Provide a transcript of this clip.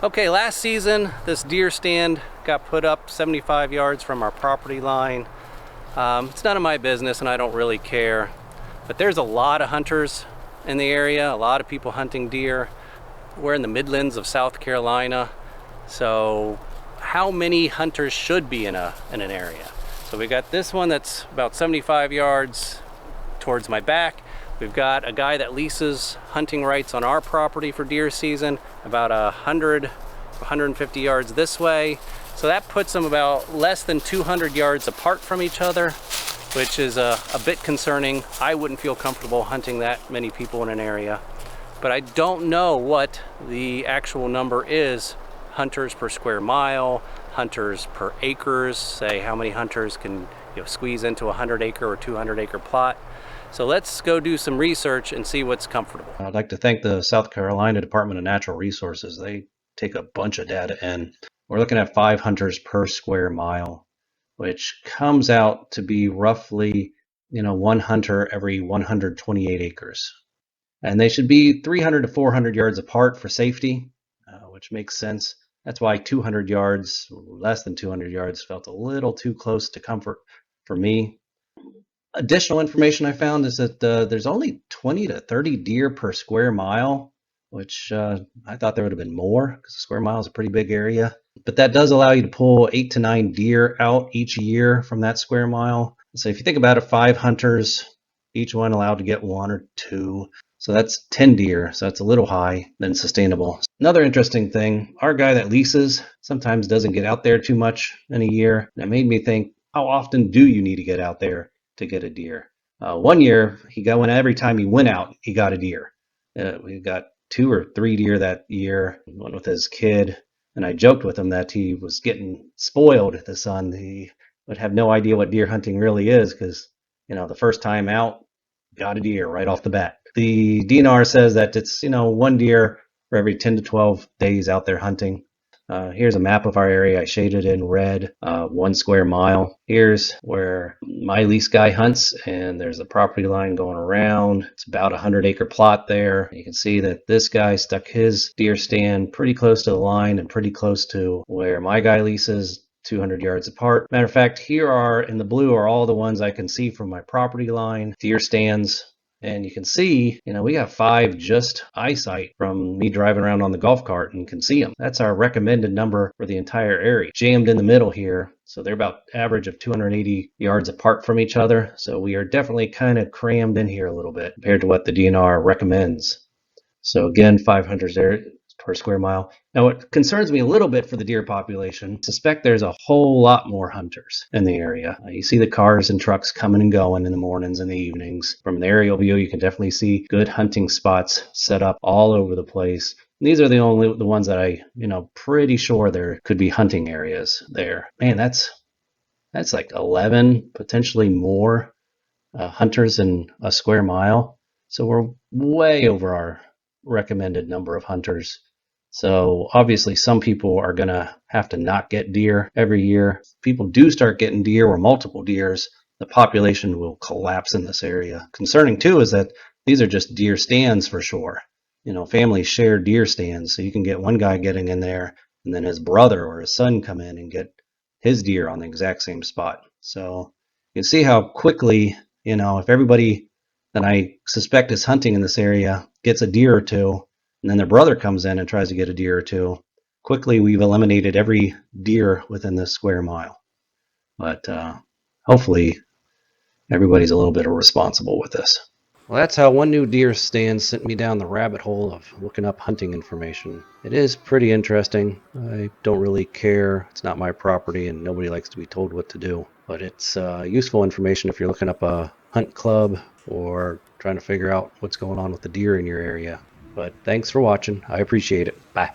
Okay, last season this deer stand got put up 75 yards from our property line. It's none of my business and I don't really care, but there's a lot of hunters in the area, a lot of people hunting deer. We're in the Midlands of South Carolina, so how many hunters should be in an area? So we got this one that's about 75 yards towards my back. We've got a guy that leases hunting rights on our property for deer season, about 150 yards this way. So that puts them about less than 200 yards apart from each other, which is a bit concerning. I wouldn't feel comfortable hunting that many people in an area. But I don't know what the actual number is. Hunters per square mile, hunters per acres, say how many hunters can squeeze into a 100-acre or 200-acre plot. So let's go do some research and see what's comfortable. I'd like to thank the South Carolina Department of Natural Resources. They take a bunch of data in. We're looking at 5 hunters per square mile, which comes out to be roughly, one hunter every 128 acres. And they should be 300 to 400 yards apart for safety, which makes sense. That's why 200 yards, less than 200 yards, felt a little too close to comfort for me. Additional information I found is that there's only 20 to 30 deer per square mile, which I thought there would have been more because a square mile is a pretty big area. But that does allow you to pull 8 to 9 deer out each year from that square mile. So if you think about it, 5 hunters, each one allowed to get 1 or 2. So that's 10 deer. So that's a little high than sustainable. Another interesting thing, our guy that leases sometimes doesn't get out there too much in a year. That made me think, how often do you need to get out there to get a deer? One year, every time he went out, he got a deer. We got 2 or 3 deer that year. He went with his kid, and I joked with him that he was getting spoiled, the son. He would have no idea what deer hunting really is because, the first time out, got a deer right off the bat. The DNR says that it's, 1 deer for every 10 to 12 days out there hunting. Here's a map of our area. I shaded in red, 1 square mile. Here's where my lease guy hunts, and there's a property line going around. It's about a 100-acre plot there. You can see that this guy stuck his deer stand pretty close to the line and pretty close to where my guy leases, 200 yards apart. Matter of fact, here are, in the blue, are all the ones I can see from my property line, deer stands. And you can see, we got 5 just eyesight from me driving around on the golf cart and can see them. That's our recommended number for the entire area. Jammed in the middle here. So they're about average of 280 yards apart from each other. So we are definitely kind of crammed in here a little bit compared to what the DNR recommends. So again, 500 there per square mile. Now, what concerns me a little bit for the deer population, I suspect there's a whole lot more hunters in the area. You see the cars and trucks coming and going in the mornings and the evenings. From an aerial view, you can definitely see good hunting spots set up all over the place. These are the ones that I, pretty sure there could be hunting areas there. Man, that's like 11, potentially more hunters in a square mile. So we're way over our recommended number of hunters. So obviously some people are going to have to not get deer every year. If people do start getting deer or multiple deers, the population will collapse in this area. Concerning too is that these are just deer stands for sure. Families share deer stands, so you can get one guy getting in there and then his brother or his son come in and get his deer on the exact same spot. So you can see how quickly, if everybody that I suspect is hunting in this area gets a deer or two, and then their brother comes in and tries to get a deer or two, quickly we've eliminated every deer within this square mile. But hopefully everybody's a little bit responsible with this. Well, that's how one new deer stand sent me down the rabbit hole of looking up hunting information. It is pretty interesting. I don't really care. It's not my property and nobody likes to be told what to do. But it's useful information if you're looking up a hunt club or trying to figure out what's going on with the deer in your area. But thanks for watching. I appreciate it. Bye.